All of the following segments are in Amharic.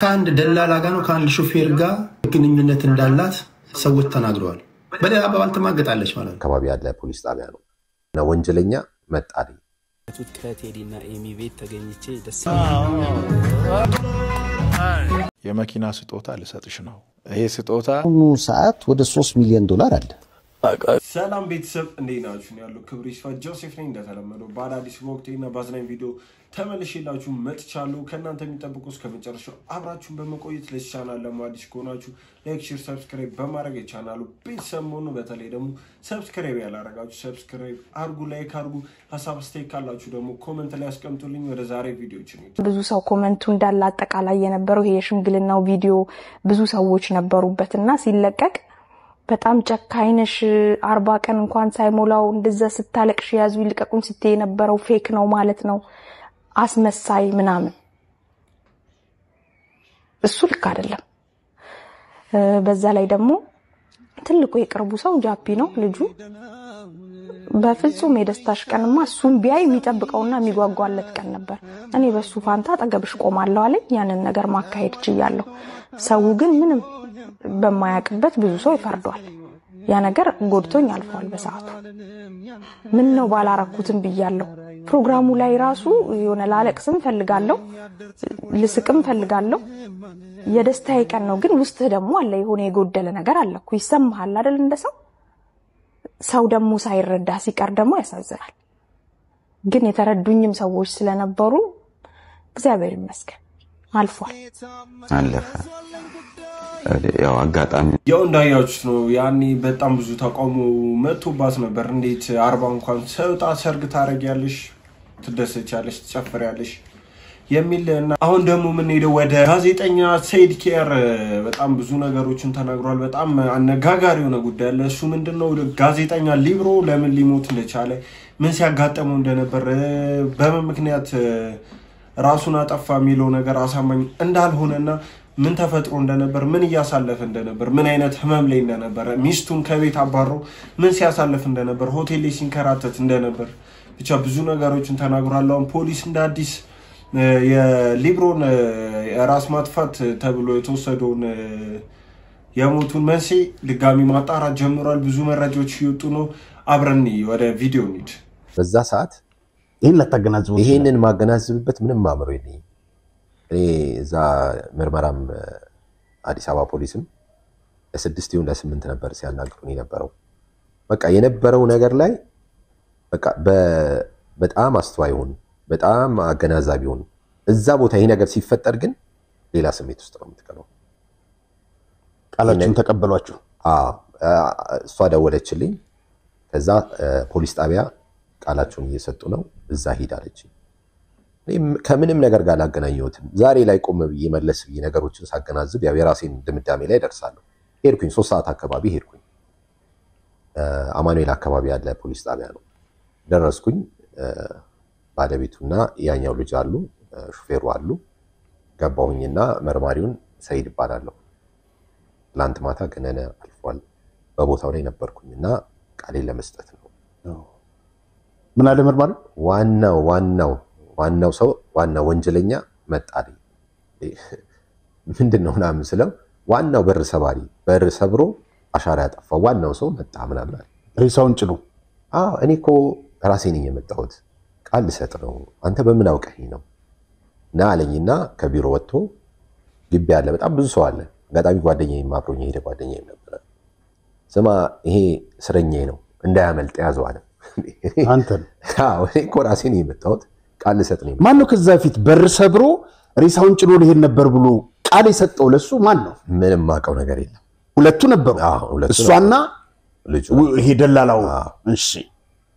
كان دلالة كانوا كان الشوفير جا ግንኙነት እንዳላት ሰዎች ተናግረዋል በሌላ አባባል ተማገጣለች ማለት ነው ከባቢ ያለ ፖሊስ ጣቢያ ነው እና ወንጀለኛ መጣሪ ቱት ከቴዲና ኤሚ ቤት ተገኝቼ ደስ የመኪና ስጦታ ልሰጥሽ ነው ይሄ ስጦታ ሰዓት ወደ 3 ሚሊዮን ዶላር አለ ሰላም ቤተሰብ እንዴት ናችሁ ያለው ክብሪስ ጆሴፍ ነኝ እንደተለመደው በአዲስ ወቅትና ባዝናኝ ቪዲዮ ተመልሼላችሁ መጥቻለሁ ከናንተ የሚጠብቁት ከመጨረሻው አብራችሁን በመቆየት ለቻናል ለማዲስ ከሆናችሁ ላይክ ሼር ሰብስክራይብ በማድረግ የቻናሉ ቤተሰብ ሆኑ በተለይ ደግሞ ሰብስክራይብ ያላረጋችሁ ሰብስክራይብ አርጉ ላይክ አርጉ ሐሳብ ስቴክ ካላችሁ ደግሞ ኮሜንት ላይ አስቀምጡልኝ ወደ ዛሬ ቪዲዮችን ብዙ ሰው ኮሜንቱ እንዳለ አጠቃላይ የነበረው ይሄ ሽምግልናው ቪዲዮ ብዙ ሰዎች ነበሩበትና ሲለቀቅ በጣም ጨካኝነሽ 40 ቀን እንኳን ሳይሞላው እንደዛ ስታለቅሽ ያዙ ይልቀቁን ስትይ የነበረው ፌክ ነው ማለት ነው አስመሳይ ምናምን እሱ ልክ አይደለም በዛ ላይ ደግሞ ትልቁ የቅርቡ ሰው ጃፒ ነው ልጁ በፍጹም የደስታሽ ቀንማ እሱን ቢያይ የሚጠብቀውና የሚጓጓለት ቀን ነበር እኔ በሱ ፋንታ አጠገብሽ ቆማለሁ አለኝ ያንን ነገር ማካሄድ ይችላል ሰው ግን ምንም በማያቅበት ብዙ ሰው ይፈርዷል ያ ነገር ጎድቶኝ አልፏል በሰዓቱ ምን ነው ባላረኩትም ብያለሁ ፕሮግራሙ ላይ ራሱ የሆነ ላለቅስም ፈልጋለሁ ልስቅም ፈልጋለሁ የደስታዬ ቀን ነው ግን ውስጥ ደግሞ አለ የሆነ የጎደለ ነገር አለኩ ይሰማሃል አይደል እንደሰው ሰው ደግሞ ሳይረዳ ሲቀር ደግሞ ያሳዝናል ግን የተረዱኝም ሰዎች ስለነበሩ እግዚአብሔር ይመስገን አልፏል አለፈ ያው አጋጣሚ ያው እንዳያችሁት ነው ያኔ በጣም ብዙ ተቃውሞ መጥቶባት ነበር እንዴት 40 እንኳን ሰውጣ ሰርግ ታረጋለሽ ትደሰቻለሽ ትጨፍራለሽ የሚልና አሁን ደግሞ ምን ሄደው ወደ ጋዜጠኛ ሰይድ ኪያር በጣም ብዙ ነገሮችን ተናግሯል በጣም አነጋጋሪ ሆነ ጉዳይ አለ እሱ ምንድነው ጋዜጠኛ ሊብሮ ለምን ሊሞት እንደቻለ ምን ሲያጋጠመው እንደነበር በምን ምክንያት ራሱን አጠፋ የሚለው ነገር አሳማኝ እንዳልሆነና ምን ተፈጥሮ እንደነበር ምን ያሳለፈ እንደነበር ምን አይነት ህመም ላይ እንደነበር ሚስቱን ከቤት አባሮ ምን ሲያሳልፍ እንደነበር ሆቴል ላይ ሲንከራተት እንደነበር ብቻ ብዙ ነገሮችን ተናግሯል አሁን ፖሊስ እንደ አዲስ የሊብሮን ራስ ማጥፋት ተብሎ የተወሰደውን የሞቱን መንስኤ ድጋሚ ማጣራት ጀምሯል ብዙ መረጃዎች ይወጡ ነው አብረን ወደ ቪዲዮ እንሂድ በዛ ሰዓት ይሄንን ማገናዘብበት ምንም ማምሮ የለኝም እኔ እዛ ምርመራም አዲስ አበባ ፖሊስም ለ6 ይሁን ለ8 ነበር ሲያናግሩኝ የነበረው በቃ የነበረው ነገር ላይ በቃ በጣም አስተዋይውን በጣም አገናዛቢውን እዛ ቦታ ይሄ ነገር ሲፈጠር ግን ሌላ ስሜት ውስጥ ነው የምትቀረው ቃላችሁን ተቀበሏችሁ እሷ ደወለችልኝ ከዛ ፖሊስ ጣቢያ ቃላችሁን እየሰጡ ነው እዛ ሄዳለች ከምንም ነገር ጋር አገናኘሁት ዛሬ ላይ ቆም ብዬ መለስ ብዬ ነገሮችን ሳገናዝብ ያው የራሴን ድምዳሜ ላይ ደርሳለሁ ሄድኩኝ 3 ሰዓት አካባቢ ሄድኩኝ አማኑኤል አካባቢ ያለ ፖሊስ ጣቢያ ነው ደረስኩኝ ባለቤቱና ያኛው ልጅ አሉ ሹፌሩ አሉ ገባሁኝና መርማሪውን ሰይድ ይባላል ላንት ማታ ገነነ አልፏል በቦታው ላይ ነበርኩኝና ቃሌን ለመስጠት ነው ምን አለ መርማሪ ዋናው ሰው ዋናው ወንጀለኛ መጣሪ ምንድነው ናም ስለው ዋናው በር ሰባሪ በር ሰብሮ አሻራ ያጠፋው ዋናው ሰው መጣ ምናምን አለ ሬሳውን ጭሉ እኔኮ ራሴ ነኝ የመጣሁት ቃል ልሰጥ ነው አንተ በምን አውቀኝ ነው ና አለኝና ከቢሮ ወጥቶ ግቢ ያለ በጣም ብዙ ሰው አለ አጋጣሚ ጓደኛዬ ማብሮኝ ሄደ ጓደኛዬ ነበር ስማ ይሄ እስረኛዬ ነው እንዳያመልጥ ያዘው አለ አንተ እኔኮ ራሴ ነኝ የመጣሁት ቃል ልሰጥ ነው ማን ነው ከዛ ፊት በር ሰብሮ ሬሳውን ጭሎ ሊሄድ ነበር ብሎ ቃል የሰጠው ለሱ ማን ነው ምንም ማቀው ነገር የለም ሁለቱ ነበሩ እሷና ልጁ ይሄ ደላላው እሺ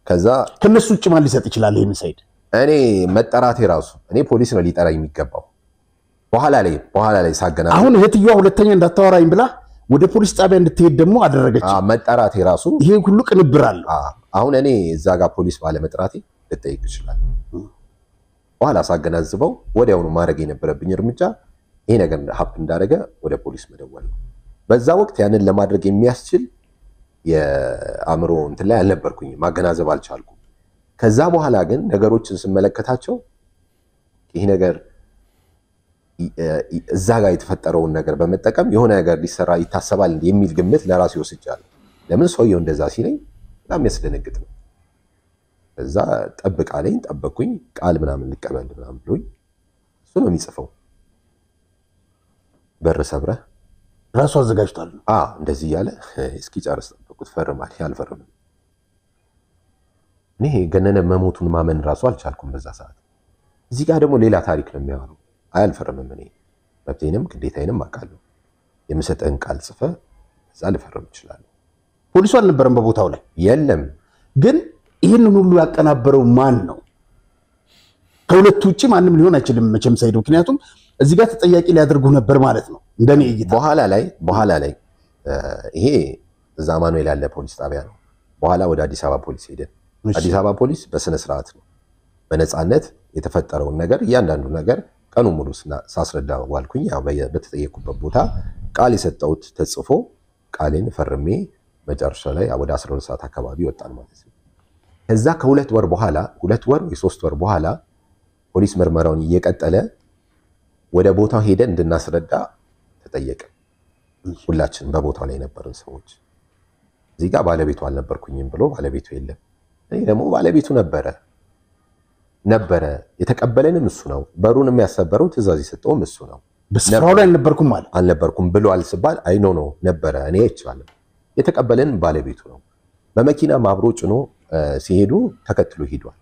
ከዛ ከነሱ ውጭ ማን ሊሰጥ ይችላል ይሄን ሰይድ እኔ መጠራቴ ራሱ እኔ ፖሊስ ነው ሊጠራ የሚገባው በኋላ ላይ ሳገና አሁን እህትየዋ ሁለተኛ እንዳታወራኝ ብላ ወደ ፖሊስ ጣቢያ እንድትሄድ ደግሞ አደረገች መጠራቴ ራሱ ይሄ ሁሉ ቅንብር አለ አሁን እኔ እዛ ጋር ፖሊስ ባለ መጥራቴ ልጠይቅ ይችላል በኋላ ሳገናዝበው ወዲያውኑ ማድረግ የነበረብኝ እርምጃ ይሄ ነገር ሀፕ እንዳደረገ ወደ ፖሊስ መደወል ነው በዛ ወቅት ያንን ለማድረግ የሚያስችል የአምሮ እንትን ላይ አልነበርኩኝ ማገናዘብ አልቻልኩም ከዛ በኋላ ግን ነገሮችን ስመለከታቸው ይሄ ነገር እዛ ጋር የተፈጠረውን ነገር በመጠቀም የሆነ ነገር ሊሰራ ይታሰባል የሚል ግምት ለራሴ ወስጃለሁ። ለምን ሰውየው እንደዛ ሲለኝ በጣም ያስደነግጥ ነው። እዛ ጠብቅ አለኝ፣ ጠበቅኩኝ። ቃል ምናምን ልቀበል ምናምን ብሎኝ እሱ ነው የሚጽፈው። በር ሰብረህ ራሱ አዘጋጅቷል። እንደዚህ ያለ እስኪ ጨርስ ጠበቁት፣ ፈርማል። ያልፈርም እኔ ገነነ መሞቱን ማመን ራሱ አልቻልኩም በዛ ሰዓት። እዚህ ጋር ደግሞ ሌላ ታሪክ ነው የሚያወራው። አልፈርምም። እኔ መብቴንም ግዴታዬንም አውቃለሁ። የምሰጠን ቃል ጽፈህ እዛ ልፈርም ይችላል። ፖሊሱ አልነበረም በቦታው ላይ የለም። ግን ይህንን ሁሉ ያቀናበረው ማን ነው? ከሁለቱ ውጪ ማንም ሊሆን አይችልም መቼም ሰይድ። ምክንያቱም እዚህ ጋር ተጠያቂ ሊያደርጉ ነበር ማለት ነው እንደኔ እይታ። በኋላ ላይ ይሄ እዛ ማኑኤል ያለ ፖሊስ ጣቢያ ነው። በኋላ ወደ አዲስ አበባ ፖሊስ ሄደ። አዲስ አበባ ፖሊስ በስነ ስርዓት ነው በነፃነት የተፈጠረውን ነገር እያንዳንዱ ነገር ቀኑ ሙሉ ሳስረዳ ዋልኩኝ። ያው በተጠየቁበት ቦታ ቃል የሰጠሁት ተጽፎ ቃሌን ፈርሜ መጨረሻ ላይ ወደ 12 ሰዓት አካባቢ ወጣን ማለት ነው። ከዛ ከሁለት ወር በኋላ 2 ወር ወይ 3 ወር በኋላ ፖሊስ ምርመራውን እየቀጠለ ወደ ቦታው ሄደን እንድናስረዳ ተጠየቀ። ሁላችን በቦታው ላይ ነበርን ሰዎች። እዚህ ጋር ባለቤቱ አልነበርኩኝም ብሎ ባለቤቱ የለም። እኔ ደግሞ ባለቤቱ ነበረ የተቀበለንም እሱ ነው። በሩን የሚያሰበረው ትዕዛዝ የሰጠውም እሱ ነው። በስፍራው ላይ አልነበርኩም ብሎ አልስባል አይኖ ነው ነበረ። እኔ አይቻለም። የተቀበለን ባለቤቱ ነው። በመኪና አብሮ ጭኖ ሲሄዱ ተከትሎ ሄዷል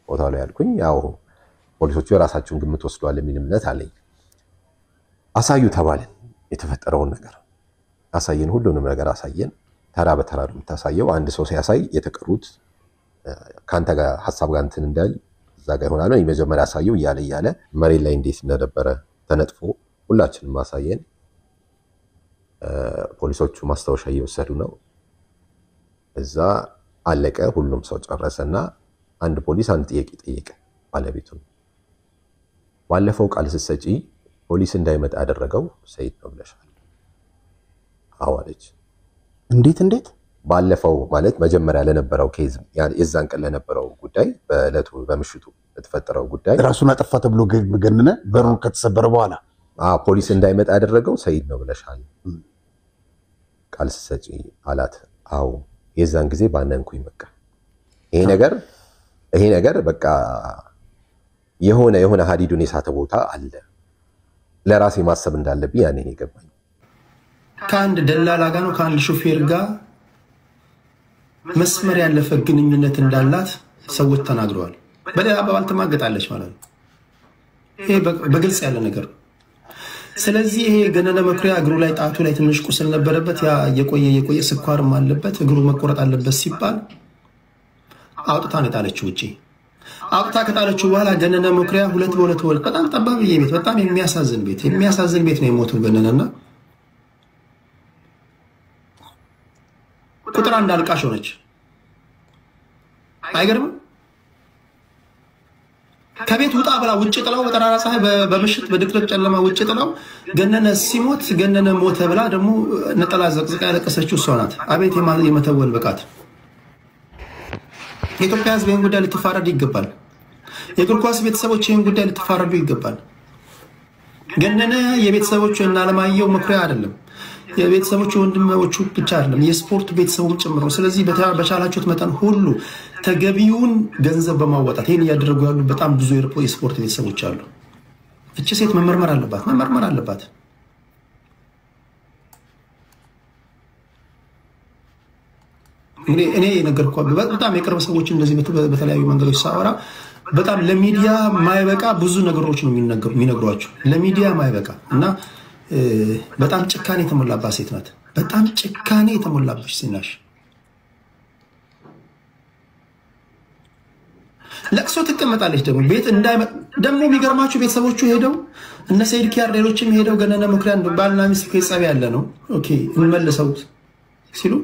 ቦታው ላይ ያልኩኝ። ያው ፖሊሶቹ የራሳቸውን ግምት ወስደዋል የሚል እምነት አለኝ። አሳዩ ተባልን። የተፈጠረውን ነገር አሳየን። ሁሉንም ነገር አሳየን። ተራ በተራ ነው የምታሳየው። አንድ ሰው ሲያሳይ የተቀሩት ካንተ ጋር ሐሳብ ጋር እንትን እንዳል እዛ ጋር ይሆናል። የመጀመሪያ አሳየው እያለ መሬት ላይ እንዴት እንደነበረ ተነጥፎ ሁላችንም አሳየን። ፖሊሶቹ ማስታወሻ እየወሰዱ ነው። እዛ አለቀ። ሁሉም ሰው ጨረሰና አንድ ፖሊስ አንድ ጥያቄ ጠየቀ ባለቤቱን። ባለፈው ቃል ስትሰጪ ፖሊስ እንዳይመጣ ያደረገው ሰይድ ነው ብለሻል? አዎ አለች። እንዴት ባለፈው ማለት መጀመሪያ ለነበረው ኬዝ የዛን ቀን ለነበረው ጉዳይ በእለቱ በምሽቱ የተፈጠረው ጉዳይ ራሱን አጠፋ ተብሎ ገነነ በሩ ከተሰበረ በኋላ ፖሊስ እንዳይመጣ ያደረገው ሰይድ ነው ብለሻል ቃል ስትሰጪ አላት። አዎ የዛን ጊዜ ባነንኩኝ። በቃ ይሄ ነገር በቃ የሆነ ሀዲዱን የሳተ ቦታ አለ። ለራሴ ማሰብ እንዳለብኝ ያኔ ነው የገባኝ። ከአንድ ደላላ ጋር ነው ከአንድ ሹፌር ጋር መስመር ያለፈ ግንኙነት እንዳላት ሰዎች ተናግረዋል። በሌላ አባባል ተማገጣለች ማለት ነው። ይሄ በግልጽ ያለ ነገር። ስለዚህ ይሄ ገነነ መኩሪያ እግሩ ላይ ጣቱ ላይ ትንሽ ቁስል ነበረበት። ያ የቆየ ስኳርም አለበት። እግሩ መቆረጥ አለበት ሲባል አውጥታ ነው የጣለችው ውጪ። አውጥታ ከጣለችው በኋላ ገነነ መኩሪያ ሁለት በሁለት ወልድ በጣም ጠባብ ቤት፣ በጣም የሚያሳዝን ቤት ነው የሞተው ገነነና ቁጥር አንድ አልቃሽ ሆነች። አይገርም? ከቤት ውጣ ብላ ውጭ ጥላው በጠራራ ፀሐይ በምሽት በድቅድቅ ጨለማ ውጭ ጥላው ገነነ ሲሞት ገነነ ሞተ ብላ ደግሞ ነጠላ ዘቅዝቃ ያለቀሰችው እሷ ናት። አቤት የመተወን ብቃት! የኢትዮጵያ ሕዝብ ይህን ጉዳይ ልትፋረዱ ይገባል። የእግር ኳስ ቤተሰቦች ይህን ጉዳይ ልትፋረዱ ይገባል። ገነነ የቤተሰቦቹ እና አለማየሁ መኩሪያ አይደለም፣ የቤተሰቦቹ ወንድሞቹ ብቻ አይደለም፣ የስፖርት ቤተሰቡም ጭምር ነው። ስለዚህ በቻላችሁት መጠን ሁሉ ተገቢውን ገንዘብ በማዋጣት ይህን እያደረጉ ያሉ በጣም ብዙ የስፖርት ቤተሰቦች አሉ። እቺ ሴት መመርመር አለባት። እኔ ነገርኳችሁ። በጣም የቅርብ ሰዎች እንደዚህ በተለያዩ መንገዶች ሳወራ በጣም ለሚዲያ ማይበቃ ብዙ ነገሮች ነው የሚነግሯቸው። ለሚዲያ ማይበቃ እና በጣም ጭካኔ የተሞላባት ሴት ናት። በጣም ጭካኔ የተሞላባት ሴት ናት። ለቅሶ ትቀመጣለች። ደግሞ ቤት እንዳይመጣ ደግሞ የሚገርማችሁ ቤተሰቦቹ ሄደው እነ ሰይድ ኪያር ሌሎችም ሄደው ገነነ መኩሪያ ባልና ሚስት ከጸብ ያለ ነው ኦኬ እንመልሰው ሲሉ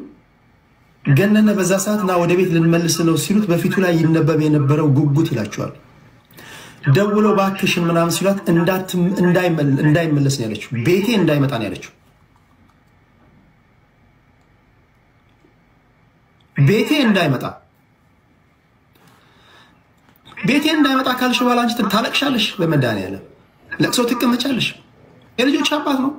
ገነነ በዛ ሰዓት ና ወደ ቤት ልንመልስ ነው ሲሉት በፊቱ ላይ ይነበብ የነበረው ጉጉት ይላቸዋል። ደውለው ባክሽን ምናምን ሲሏት እንዳይመለስ ነው ያለችው። ቤቴ እንዳይመጣ ነው ያለችው። ቤቴ እንዳይመጣ ካልሽ በኋላ አንቺ ታለቅሻለሽ። በመድኃኒዓለም ለቅሶ ትቀመጫለሽ። የልጆች አባት ነው።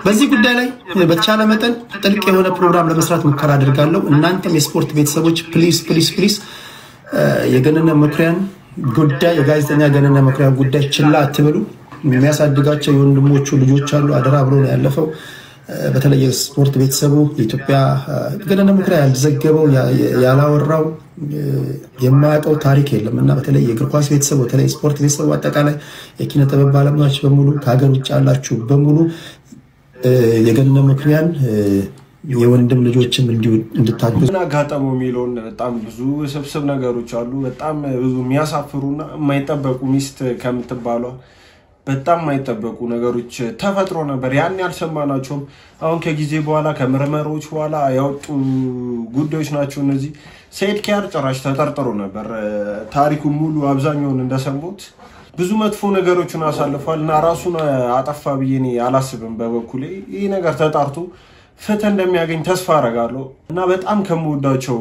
በዚህ ጉዳይ ላይ በተቻለ መጠን ጥልቅ የሆነ ፕሮግራም ለመስራት ሙከራ አድርጋለሁ። እናንተም የስፖርት ቤተሰቦች ፕሊዝ የገነነ መኩሪያን ጉዳይ የጋዜጠኛ ገነነ መኩሪያን ጉዳይ ችላ አትበሉ። የሚያሳድጋቸው የወንድሞቹ ልጆች አሉ። አደራ ብሎ ነው ያለፈው። በተለይ የስፖርት ቤተሰቡ የኢትዮጵያ ገነነ መኩሪያ ያልዘገበው ያላወራው የማያውቀው ታሪክ የለም እና በተለይ የእግር ኳስ ቤተሰቡ በተለይ ስፖርት ቤተሰቡ አጠቃላይ የኪነ ጥበብ ባለሙያዎች በሙሉ ከሀገር ውጭ ያላችሁ በሙሉ የገነነ መኩሪያን የወንድም ልጆችም እንድታግዙ አጋጠመው የሚለውን በጣም ብዙ ስብስብ ነገሮች አሉ። በጣም ብዙ የሚያሳፍሩና የማይጠበቁ ሚስት ከምትባሏ በጣም የማይጠበቁ ነገሮች ተፈጥሮ ነበር። ያን ያልሰማናቸውም አሁን ከጊዜ በኋላ ከምርመሮች በኋላ ያወጡ ጉዳዮች ናቸው እነዚህ። ሰይድ ኪያር ጭራሽ ተጠርጥሮ ነበር። ታሪኩን ሙሉ አብዛኛውን እንደሰሙት ብዙ መጥፎ ነገሮችን አሳልፏል እና ራሱን አጠፋ ብዬ እኔ አላስብም በበኩሌ። ይሄ ነገር ተጣርቶ ፍትህ እንደሚያገኝ ተስፋ አደርጋለሁ እና በጣም ከምወዳቸው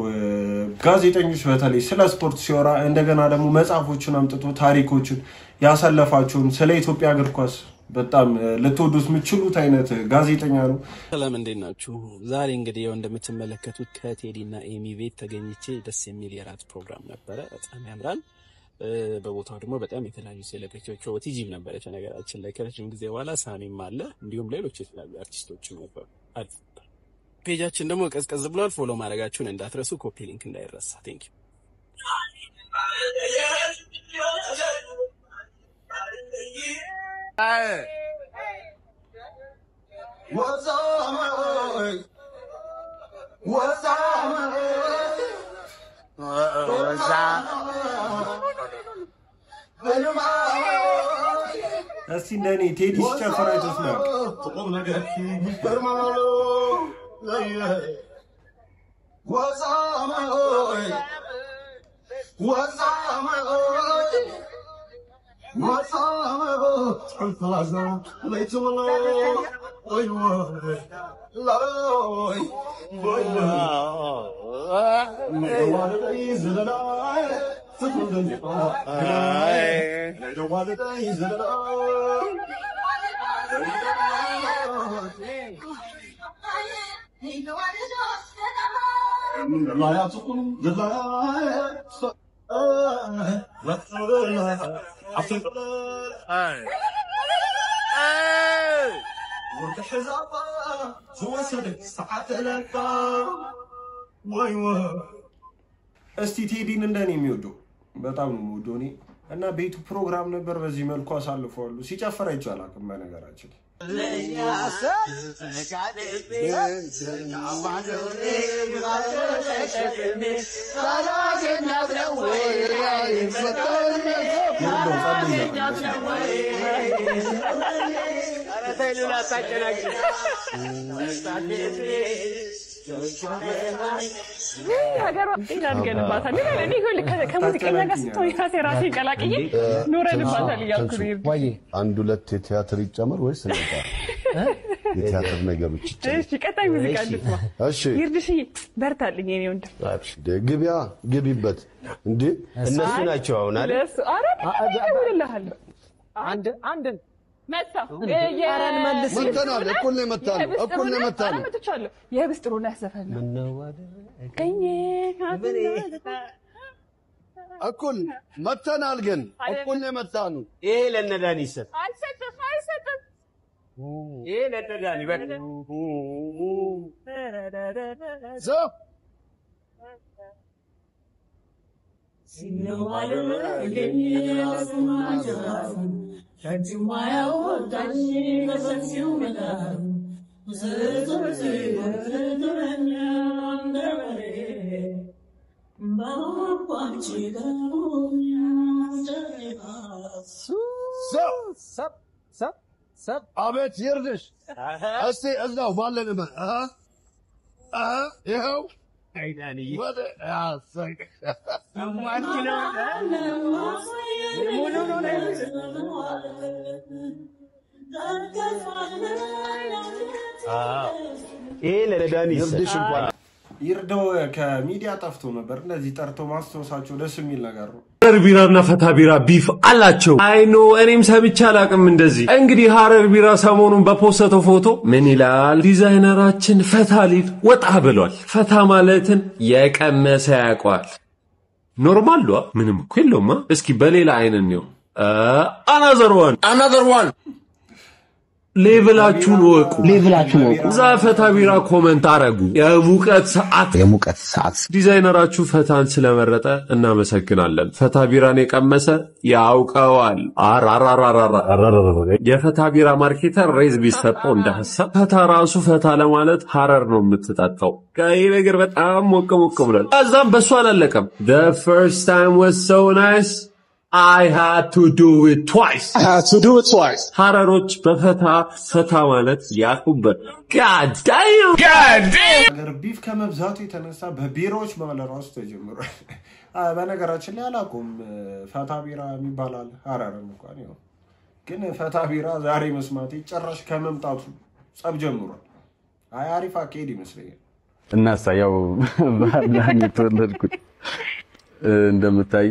ጋዜጠኞች በተለይ ስለ ስፖርት ሲወራ እንደገና ደግሞ መጽሐፎችን አምጥቶ ታሪኮችን ያሳለፋቸውን ስለ ኢትዮጵያ እግር ኳስ በጣም ልትወዱት የምትችሉት አይነት ጋዜጠኛ ነው። ሰላም እንዴት ናችሁ? ዛሬ እንግዲህ ያው እንደምትመለከቱት ከቴዲና ኤሚ ቤት ተገኝቼ ደስ የሚል የራት ፕሮግራም ነበረ። በጣም ያምራል። በቦታው ደግሞ በጣም የተለያዩ ሴሌብሪቲዎች ቲጂም ነበረች ነገራችን ላይ ከረጅም ጊዜ በኋላ ሳሚም አለ እንዲሁም ሌሎች የተለያዩ አርቲስቶች ነበሩ። ፔጃችን ደግሞ ቀዝቀዝ ብሏል። ፎሎ ማድረጋችሁን እንዳትረሱ። ኮፒ ሊንክ እንዳይረሳ። ቴንክ ዩ እስቲ እንደኔ ቴዲ ሲጨፍር አይተሽ ነው? እስቲ ቴዲን እንደኔ የሚወደው በጣም ነው የምወደው እኔ እና ቤቱ ፕሮግራም ነበር። በዚህ መልኩ አሳልፈዋሉ። ሲጨፍር አይቻላል በነገራችን ሀገሯ ይላልገንባታል ይላል። እኔ ሁሉ ከሙዚቀኛ ጋር ስትሆን ራሴ ቀላቅዬ ኖረንባታል እያልኩ ነው። አንድ ሁለት የቲያትር ይጨመር ወይስ እንዴት? የቲያትር ነገሮች ይጨመር። እሺ ቀጣይ ሙዚቃ እንድትማ። እሺ ይርድሽ በርታልኝ የኔ ወንድም። ግቢያ ግቢበት እንዴ እነሱ ናቸው አሁን አይደል? ለሱ አረ ይልልሃል አንድ መጣ አራን መልስ መተናል። እኩል ነው መታነው እኩል ነው መታነው። መጥቻለሁ። የህብስ ጥሩነህ ዘፈን ነው። ምን ዋደ ቀኝ እኩል መተናል ግን እኩል ነው መታነው። ይሄ ለነዳኒ ይሰጥ አልሰጥም ይሄ ለነዳኒ በቃ ዞ ሲነዋለ ለሚያስማጃ ከጅማያው ወጣሽ ከሰፊው መዳር ዘዘዘዘዘኛ እንደበሬ ባባንቺ ጋሩኛ ሰብ አቤት ይርድሽ እስቲ እዛው ባለንበ ይኸው አይዳኒ ወደ አሰቅ አማንኪና ሙሉ ነው ይሄ ለነዳኒ ይርድሽ እንኳን ይርዳው ከሚዲያ ጠፍቶ ነበር። እንደዚህ ጠርቶ ማስተዋወሳቸው ደስ የሚል ነገር ነው። ሀረር ቢራና ፈታ ቢራ ቢፍ አላቸው። አይ ኖ እኔም ሰምቼ አላቅም እንደዚህ። እንግዲህ ሀረር ቢራ ሰሞኑን በፖስተው ፎቶ ምን ይላል? ዲዛይነራችን ፈታ ሊል ወጣ ብሏል። ፈታ ማለትን የቀመሰ ያውቀዋል። ኖርማል ነው ምንም እኮ የለውም። እስኪ በሌላ አይነት ነው another one ሌቭላችሁን ወቁ። እዛ ፈታ ቢራ ኮመንት አረጉ። የሙቀት ሰዓት ዲዛይነራችሁ ፈታን ስለመረጠ እናመሰግናለን። ፈታ ቢራን የቀመሰ ያውቀዋል። የፈታ ቢራ ማርኬተር ሬዝ ቢሰጠው እንደ ሐሳብ ፈታ ራሱ ፈታ ለማለት ሀረር ነው የምትጠጣው። ይሄ ነገር በጣም ሞቅ ብሏል። እዛም በሱ አላለቀም። the first time was so nice I had to do it twice. ሀረሮች በፈታ ማለት ያቁበት። God damn. አገር ቢፍ ከመብዛቱ የተነሳ በቢሮዎች ማለት ራሱ ተጀምሯል። በነገራችን ላይ አላውቅም ፈታ ቢራ የሚባላል ሀረር እንኳን ነው። ግን ፈታ ቢራ ዛሬ መስማቴ ጭራሽ ከመምጣቱ ጸብ ጀምሯል። አሪፍ አካሄድ ይመስለኛል። እናሳ ያው ባህላን የተወለድኩት እንደምታይ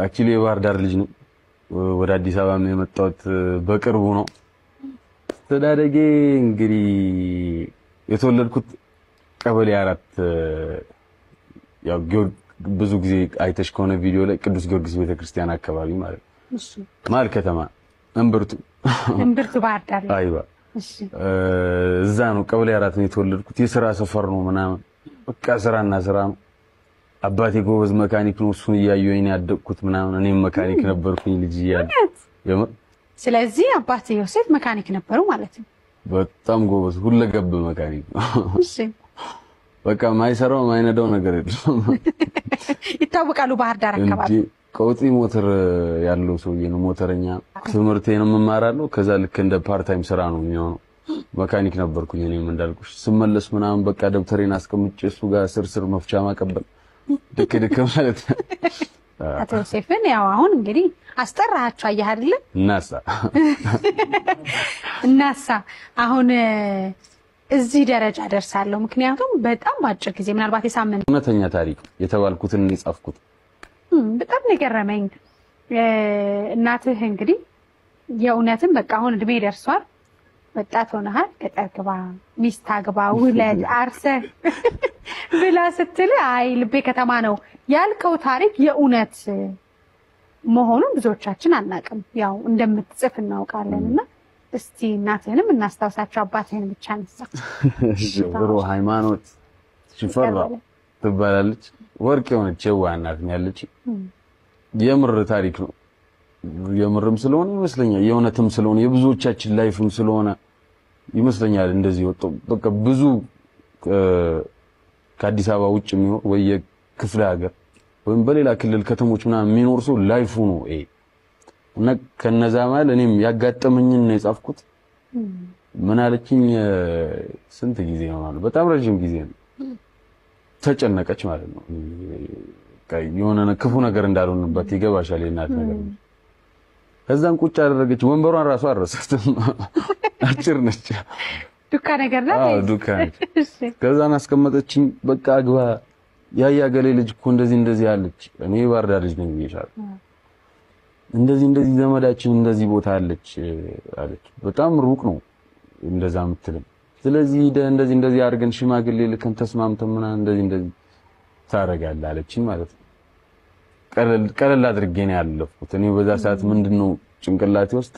አክቹሊ የባህር ዳር ልጅ ነው። ወደ አዲስ አበባ የመጣሁት በቅርቡ ነው። ተዳደጌ እንግዲህ የተወለድኩት ቀበሌ 4 ያው ብዙ ጊዜ አይተሽ ከሆነ ቪዲዮ ላይ ቅዱስ ጊዮርጊስ ቤተክርስቲያን አካባቢ ማለት ነው። ማል ከተማ እምብርቱ ባህር ዳር አይዋ እዛ ነው ቀበሌ 4 ነው የተወለድኩት። የሥራ ሰፈር ነው ምናምን በቃ ስራና ስራ ነው። አባቴ ጎበዝ መካኒክ ነው። እሱን እያየሁኝ ያደግኩት ምናምን እኔም መካኒክ ነበርኩኝ ልጅ እያለሁ። ስለዚህ አባቴ ዮሴፍ መካኒክ ነበሩ ማለት ነው። በጣም ጎበዝ ሁለገብ መካኒክ ነው። እሺ በቃ ማይሰራው ማይነዳው ነገር የለም። ይታወቃሉ ባህር ዳር አካባቢ ቆጢ ሞተር ያለው ሰውዬ ነው። ሞተረኛ ትምህርቴንም እማራለሁ። ከዛ ልክ እንደ ፓርት ታይም ስራ ነው የሚሆነው። መካኒክ ነበርኩኝ እኔም እንዳልኩሽ። ስመለስ ምናምን በቃ ደብተሬን አስቀምጬ እሱ ጋር ስርስር መፍቻ ማቀበል ድክ ማለት ነው። አቶ ዮሴፍን ያው አሁን እንግዲህ አስጠራሃቸው አየህ አይደል? እናሳ አሁን እዚህ ደረጃ ደርሳለሁ። ምክንያቱም በጣም ባጭር ጊዜ ምናልባት የሳምንት እውነተኛ ታሪክ የተባልኩትን የጻፍኩት በጣም ነገረመኝ። እናትህ እንግዲህ የእውነትም በቃ አሁን እድሜ ደርሷል። ወጣት ሆነሃል። ገጠር ግባ፣ ሚስት አግባ፣ ውለድ፣ አርሰህ ብላ ስትል አይ ልቤ ከተማ ነው ያልከው ታሪክ የእውነት መሆኑን ብዙዎቻችን አናውቅም። ያው እንደምትጽፍ እናውቃለንና እስቲ እናትህንም እናስታውሳቸው። አባትህን ብቻ ነሳ። ብሩ ሃይማኖት ሽፈራ ትባላለች። ወርቅ የሆነች የዋህ እናት ነው ያለች። የምር ታሪክ ነው። የምርም ስለሆነ ይመስለኛል የእውነትም ስለሆነ የብዙዎቻችን ላይፍም ስለሆነ ይመስለኛል እንደዚህ ወጣው። በቃ ብዙ ከአዲስ አበባ ውጭ የሚኖር ወይ የክፍለ ሀገር ወይም በሌላ ክልል ከተሞች ምናምን የሚኖር ሰው ላይፉ ነው ይሄ እና ከነዛ ማለት እኔም ያጋጠመኝን ነው የጻፍኩት። ምን አለችኝ ስንት ጊዜ ነው ማለት በጣም ረጅም ጊዜ ነው። ተጨነቀች ማለት ነው። የሆነ ክፉ ነገር እንዳልሆነበት ይገባሻል የእናት ነገር። ከዛን ቁጭ አደረገች። ወንበሯን ራሱ አረሳትም። አጭር ነች። ዱካ ነገር ናት። አዎ ዱካ ነች። ከዛን አስቀመጠችኝ። በቃ አግባ ያያ ገሌ ልጅ እኮ እንደዚህ አለች። እኔ ባህር ዳር ልጅ ነኝ ይሻል እንደዚህ ዘመዳችን እንደዚህ ቦታ አለች አለች። በጣም ሩቅ ነው እንደዛ የምትልም። ስለዚህ እንደዚህ አድርገን ሽማግሌ ልከን ተስማምተን ምናምን እንደዚህ ታረጋለህ አለችኝ ማለት ነው። ቀለል አድርጌ ነው ያለፍኩት። እኔ በዛ ሰዓት ምንድነው ጭንቅላቴ ውስጥ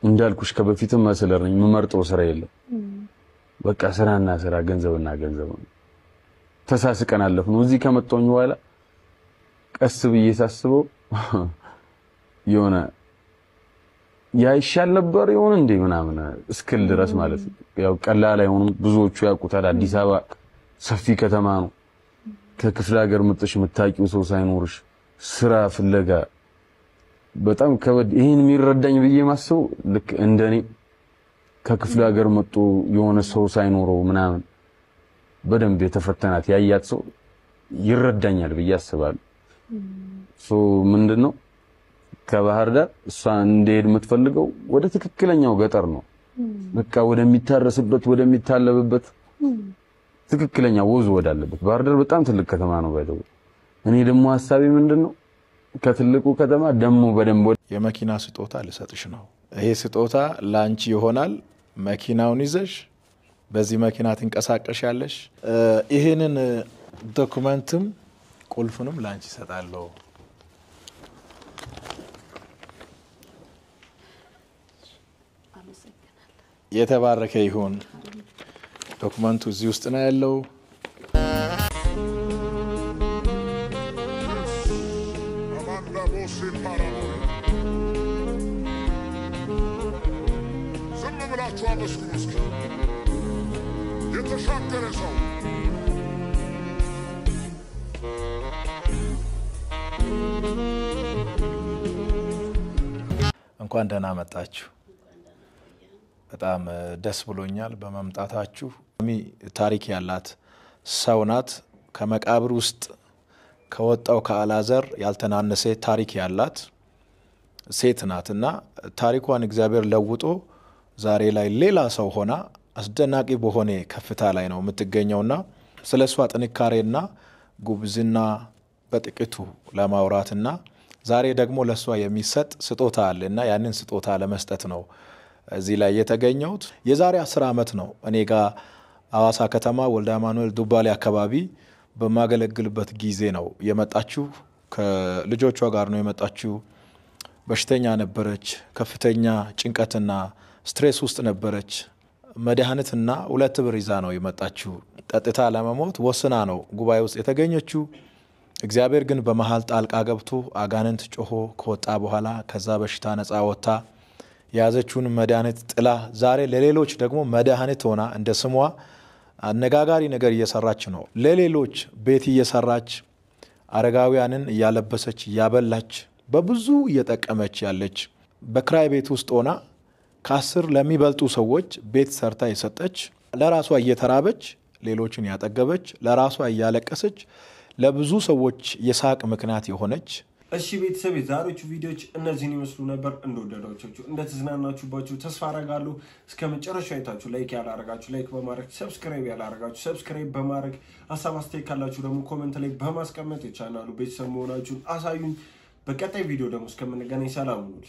እንዳልኩሽ ከበፊትም መስለር ነኝ። የምመርጠው ስራ የለም። በቃ ስራና ስራ፣ ገንዘብና ገንዘብ ነው። ተሳስቀን አለፍነው። እዚህ ከመጣሁኝ በኋላ ቀስ ብዬ ሳስበው የሆነ ያይሻል ነበር የሆነ እንዴ ምናምን እስክል ድረስ ማለት ነው። ያው ቀላል አይሆንም። ብዙዎቹ ያውቁታል። አዲስ አበባ ሰፊ ከተማ ነው። ከክፍለ ሀገር መጥተሽ የምታውቂው ሰው ሳይኖርሽ ስራ ፍለጋ በጣም ከበድ። ይሄን የሚረዳኝ ብዬ ማስበው ልክ እንደኔ ከክፍለ ሀገር መጥቶ የሆነ ሰው ሳይኖረው ምናምን በደንብ የተፈተናት ያያት ሰው ይረዳኛል ብዬ አስባለሁ። ምንድነው ከባህር ዳር እሷ እንደሄድ የምትፈልገው ወደ ትክክለኛው ገጠር ነው። በቃ ወደሚታረስበት ወደሚታለብበት ትክክለኛ ወዝ ወዳለበት። ባህር ዳር በጣም ትልቅ ከተማ ነው ባይደው እኔ ደግሞ ሐሳቤ ምንድነው ከትልቁ ከተማ ደሞ በደንብ የመኪና ስጦታ ልሰጥሽ ነው። ይሄ ስጦታ ላንቺ ይሆናል። መኪናውን ይዘሽ በዚህ መኪና ትንቀሳቀሻለሽ። ይሄንን ዶክመንትም ቁልፉንም ላንቺ ሰጣለሁ። የተባረከ ይሁን። ዶክመንቱ እዚህ ውስጥ ነው ያለው። እንኳን ደህና መጣችሁ። በጣም ደስ ብሎኛል በመምጣታችሁ። ታሪክ ያላት ሰው ናት። ከመቃብር ውስጥ ከወጣው ከአልዓዛር ያልተናነሰ ታሪክ ያላት ሴት ናትና ታሪኳን እግዚአብሔር ለውጦ ዛሬ ላይ ሌላ ሰው ሆና አስደናቂ በሆነ ከፍታ ላይ ነው የምትገኘውና ስለሷ ጥንካሬና ጉብዝና በጥቂቱ ለማውራትና ዛሬ ደግሞ ለሷ የሚሰጥ ስጦታ አለና ያንን ስጦታ ለመስጠት ነው እዚህ ላይ የተገኘሁት። የዛሬ 10 ዓመት ነው እኔ ጋር አዋሳ ከተማ ወልደ አማኑኤል ዱባሌ አካባቢ በማገለግልበት ጊዜ ነው የመጣችው። ከልጆቿ ጋር ነው የመጣችው። በሽተኛ ነበረች። ከፍተኛ ጭንቀትና ስትሬስ ውስጥ ነበረች። መድኃኒትና 2 ብር ይዛ ነው የመጣችው። ጠጥታ ለመሞት ወስና ነው ጉባኤ ውስጥ የተገኘችው። እግዚአብሔር ግን በመሃል ጣልቃ ገብቶ አጋንንት ጮሆ ከወጣ በኋላ ከዛ በሽታ ነፃ ወጣ። የያዘችውን መድኃኒት ጥላ ዛሬ ለሌሎች ደግሞ መድኃኒት ሆና እንደ ስሟ አነጋጋሪ ነገር እየሰራች ነው። ለሌሎች ቤት እየሰራች አረጋውያንን እያለበሰች እያበላች በብዙ እየጠቀመች ያለች በክራይ ቤት ውስጥ ሆና ከ10 ለሚበልጡ ሰዎች ቤት ሰርታ የሰጠች ለራሷ እየተራበች ሌሎችን ያጠገበች ለራሷ እያለቀሰች ለብዙ ሰዎች የሳቅ ምክንያት የሆነች። እሺ ቤተሰብ የዛሬዎቹ ቪዲዮዎች እነዚህን ይመስሉ ነበር። እንደወደዳችሁ እንደተዝናናችሁባችሁ ተስፋ አደርጋለሁ። እስከ መጨረሻው አይታችሁ ላይክ ያላረጋችሁ ላይክ በማድረግ ሰብስክራይብ ያላረጋችሁ ሰብስክራይብ በማድረግ ሐሳብ አስተያየት ካላችሁ ደግሞ ኮሜንት ላይ በማስቀመጥ የቻናሉ ቤተሰብ መሆናችሁን አሳዩኝ። በቀጣይ ቪዲዮ ደግሞ እስከምንገናኝ ሰላም ሁኑ።